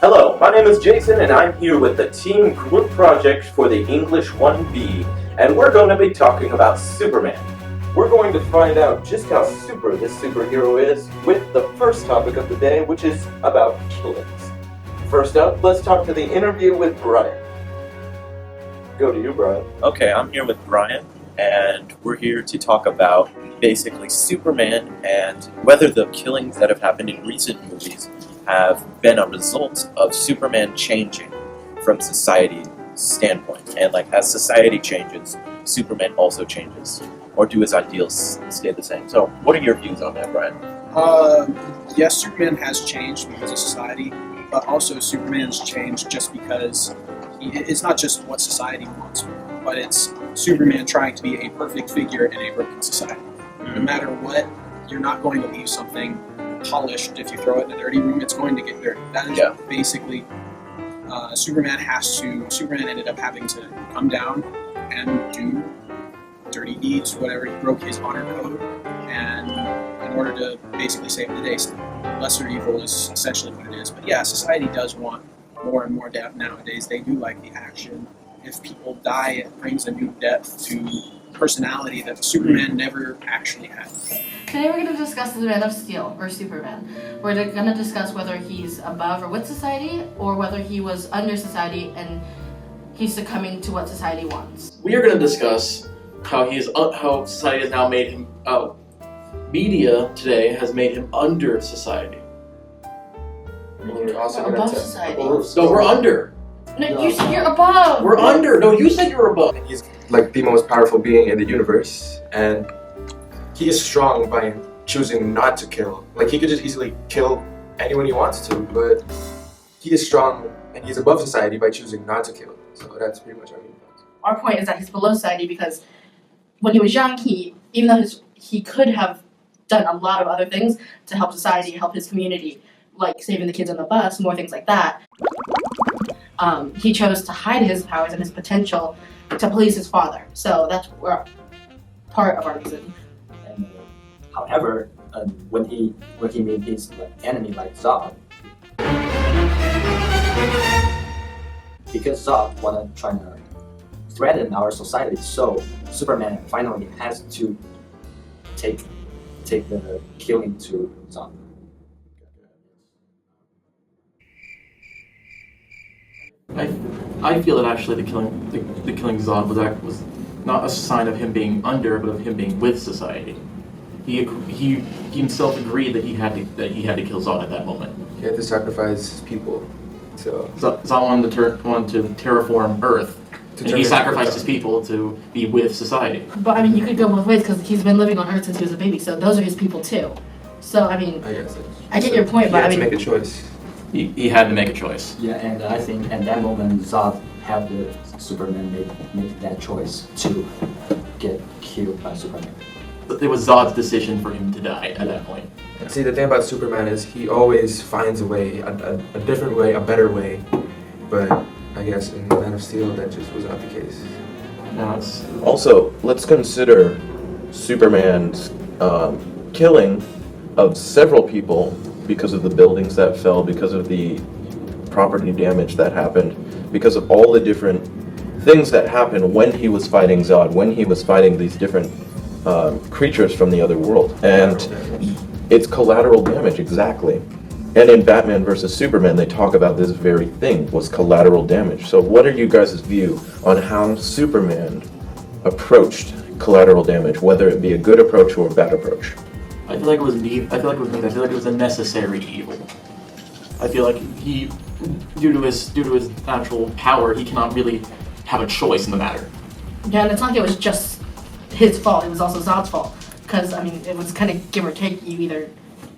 Hello, my name is Jason and I'm here with the team group project for the English 1B, and we're going to be talking about Superman. We're going to find out just how super this superhero is with the first topic of the day, which is about killings. First up, let's talk to the interview with Brian. Go to you, Brian. Okay, I'm here with Brian, and we're here to talk about basically Superman and whether the killings that have happened in recent movies have been a result of Superman changing from society's standpoint. And like as society changes, Superman also changes. Or do his ideals stay the same? So what are your views on that, Brian? Yes, Superman has changed because of society, but also Superman's changed just because it's not just what society wants, but it's Superman trying to be a perfect figure in a broken society. No matter what, you're not going to leave something polished. If you throw it in a dirty room, it's going to get dirty. That is basically Superman ended up having to come down and do dirty deeds, whatever. He broke his honor code, and in order to basically save the day. So lesser evil is essentially what it is. But yeah, society does want more and more depth nowadays. They do like the action. If people die, it brings a new depth to personality that Superman never actually had. Today we're going to discuss the Man of Steel, or Superman. We're going to discuss whether he's above or with society, or whether he was under society and he's succumbing to what society wants. We are going to discuss how society has now made him, media today has made him under society. We're also Or going above to society. No, we're under. No, you said you're above! We're under. No, you said you were above. He's like the most powerful being in the universe, and he is strong by choosing not to kill. Like, he could just easily kill anyone he wants to, but he is strong and he's above society by choosing not to kill. So that's pretty much our main point. Our point is that he's below society because when he was young, even though he could have done a lot of other things to help society, help his community, like saving the kids on the bus, more things like that, he chose to hide his powers and his potential to please his father. So that's part of our reason. However, when he made his enemy like Zod, because Zod wanna try to threaten our society, so Superman finally has to take the killing to Zod. I feel that actually the killing Zod was not a sign of him being under, but of him being with society. He himself agreed that he had to kill Zod at that moment. He had to sacrifice people. So Zod wanted to terraform Earth, and he sacrificed his people to be with society. But I mean, you could go both ways because he's been living on Earth since he was a baby, so those are his people too. So I mean, I guess I get your point, but I mean, he had to make a choice. He had to make a choice. Yeah, and I think at that moment Zod helped Superman make that choice to get killed by Superman. It was Zod's decision for him to die at that point. See, the thing about Superman is he always finds a way, a different way, a better way. But I guess in Man of Steel, that just was not the case. No, it's Also, let's consider Superman's killing of several people because of the buildings that fell, because of the property damage that happened, because of all the different things that happened when he was fighting Zod, when he was fighting these different creatures from the other world. And it's collateral damage, exactly. And in Batman vs. Superman, they talk about this very thing, was collateral damage. So what are you guys' view on how Superman approached collateral damage, whether it be a good approach or a bad approach? I feel like it was neat. I feel like it was a necessary evil. I feel like he, due to his natural power, he cannot really have a choice in the matter. yeah, and it's not like it was just his fault, it was also Zod's fault. Because, I mean, it was kind of give or take, you either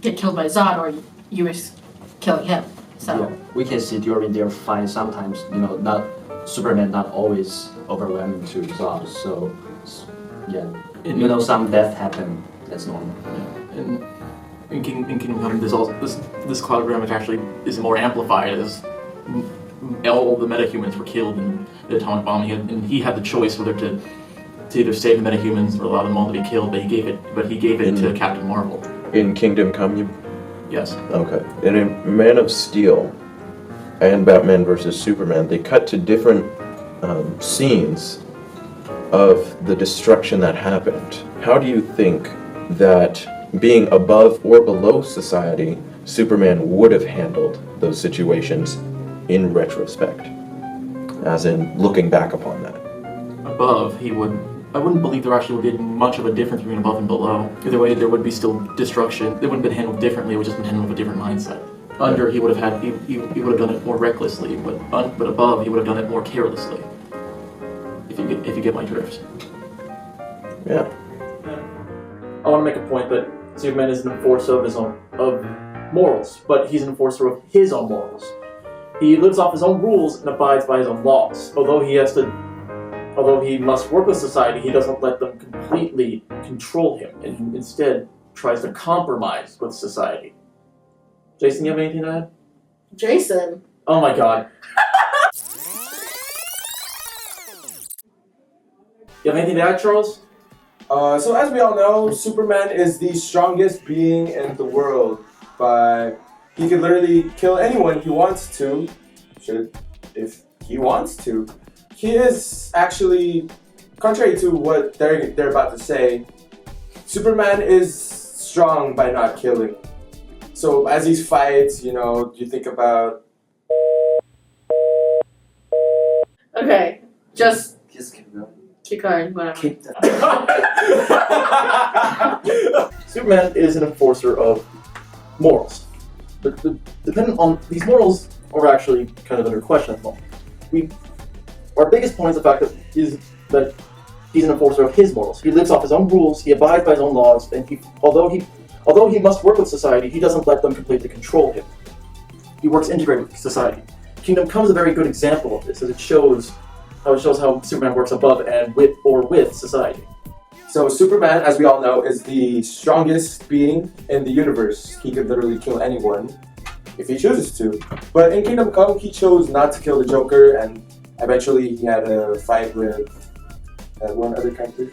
get killed by Zod or you risk killing him. So Yeah, we can see during their fight sometimes, Superman not always overwhelming to Zod. So yeah, some death happen. That's normal. And in Kingdom Come, this cloud damage actually is more amplified as all the metahumans were killed in the atomic bomb. He had the choice whether to either save the metahumans or allow them all to be killed, but he gave it to Captain Marvel. In Kingdom Come, Yes. Okay. And in Man of Steel, and Batman versus Superman, they cut to different scenes of the destruction that happened. How do you think that being above or below society, Superman would have handled those situations in retrospect? As in, looking back upon that. Above, I wouldn't believe there actually would be much of a difference between above and below. Either way, there would be still destruction. It wouldn't have been handled differently, it would just been handled with a different mindset. Under, he would have done it more recklessly, but above, he would have done it more carelessly. If you get my drift. Yeah. I want to make a point that Superman is an enforcer of morals, but he's an enforcer of his own morals. He lives off his own rules and abides by his own laws. Although he must work with society, he doesn't let them completely control him, and instead tries to compromise with society. Jason, you have anything to add? Jason. Oh my god. You have anything to add, Charles? So as we all know, Superman is the strongest being in the world. He can literally kill anyone he wants to, if he wants to. He is actually, contrary to what they're about to say, Superman is strong by not killing. So as he fights, you think about... Okay, just Just keep going. keep going, whatever. Keep that. Superman is an enforcer of morals. But depending on these morals are actually kind of under question at the moment. Our biggest point is the fact is that he's an enforcer of his morals. He lives off his own rules, he abides by his own laws, and although he must work with society, he doesn't let them completely control him. He works integrated with society. Kingdom Come is a very good example of this, as it shows how Superman works above and with society. So Superman, as we all know, is the strongest being in the universe. He could literally kill anyone if he chooses to. But in Kingdom Come, he chose not to kill the Joker, and eventually he had a fight with one other character.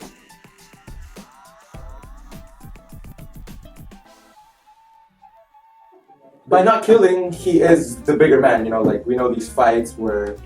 By not killing, he is the bigger man. We know these fights where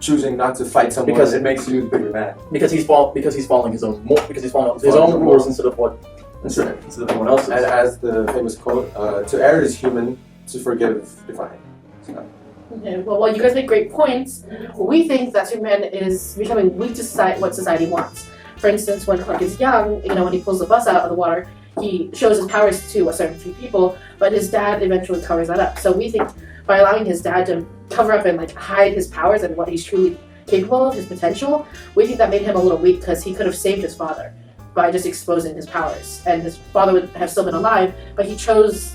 choosing not to fight someone Because it makes you the bigger man. Because he's following his own rules instead of everyone else's. And as the famous quote, to err is human, to forgive divine. So. Okay, well, you guys make great points. We think that Superman is becoming weak to what society wants. For instance, when Clark is young, when he pulls the bus out of the water, he shows his powers to a certain few people, but his dad eventually covers that up. So we think by allowing his dad to cover up and hide his powers and what he's truly capable of, his potential, we think that made him a little weak because he could have saved his father by just exposing his powers. And his father would have still been alive, but he chose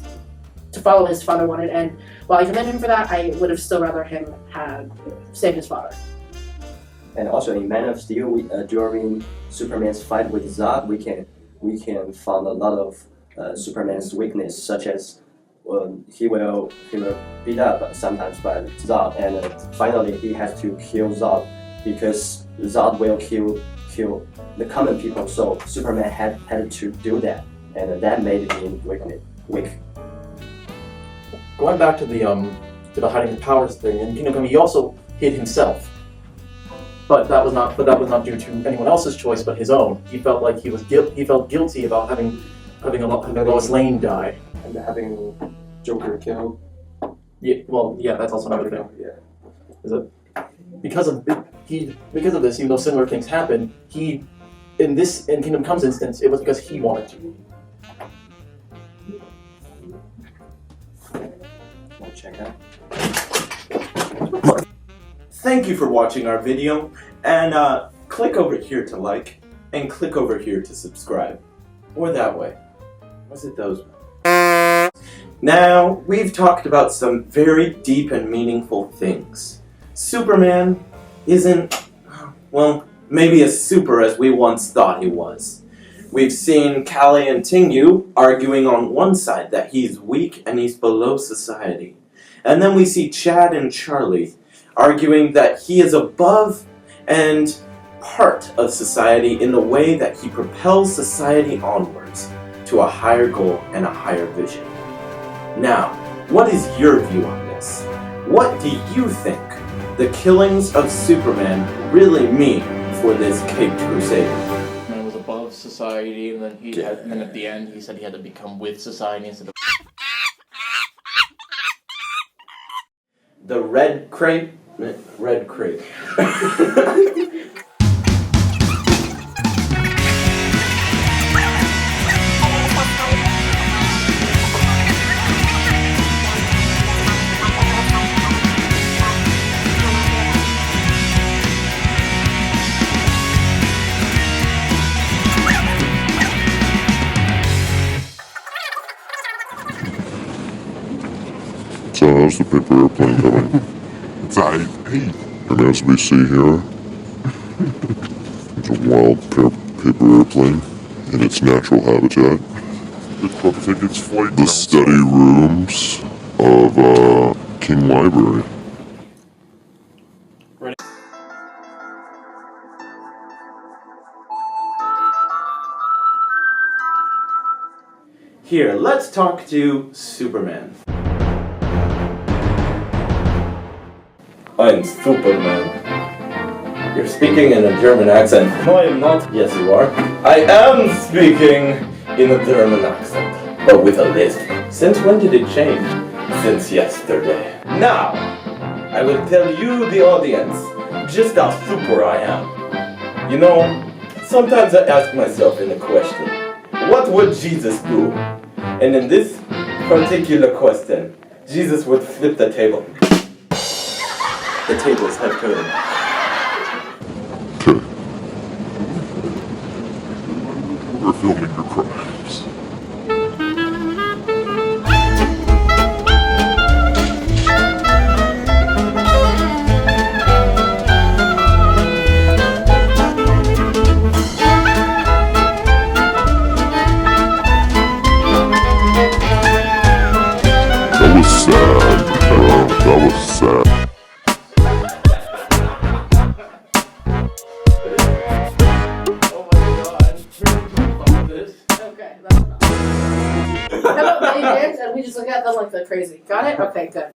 to follow his father wanted, and while I commend him for that, I would have still rather him have saved his father. And also in Man of Steel, during Superman's fight with Zod, we can find a lot of Superman's weakness, such as he will beat up sometimes by Zod, and finally he has to kill Zod because Zod will kill the common people. So Superman had to do that, and that made him weak. Going back to the hiding his powers thing, in Kingdom Come he also hid himself. But that was not due to anyone else's choice but his own. He felt like he felt guilty about having Lois Lane die. And having Joker killed. Yeah, that's also another thing. Yeah. Because of this, even though similar things happened, in Kingdom Come's instance, it was because he wanted to. We'll check out. Thank you for watching our video, and click over here to like, and click over here to subscribe. Or that way. Was it those ones? Now, we've talked about some very deep and meaningful things. Superman isn't, well, maybe as super as we once thought he was. We've seen Callie and Tingu arguing on one side that he's weak and he's below society. And then we see Chad and Charlie arguing that he is above and part of society in the way that he propels society onwards to a higher goal and a higher vision. Now, what is your view on this? What do you think the killings of Superman really mean for this Caped Crusader? Man was above society, and then at the end he said he had to become with society instead of. The Red Crepe. Red Crepe. So how's the paper airplane going? It's I-8. And as we see here, it's a wild paper airplane in its natural habitat. I think it's flight the study rooms of King Library. Here, let's talk to Superman. I'm Superman. You're speaking in a German accent. No, I'm not. Yes, you are. I am speaking in a German accent, but with a lisp. Since when did it change? Since yesterday. Now, I will tell you, the audience, just how super I am. You know, sometimes I ask myself in a question, what would Jesus do? And in this particular question, Jesus would flip the table. The tables have turned. Okay. We're filming your crimes. That was sad. That was sad. Oh my god, we're gonna this. Okay, that's enough. How about they dance and we just look at them like they're crazy? Got it? Okay, good.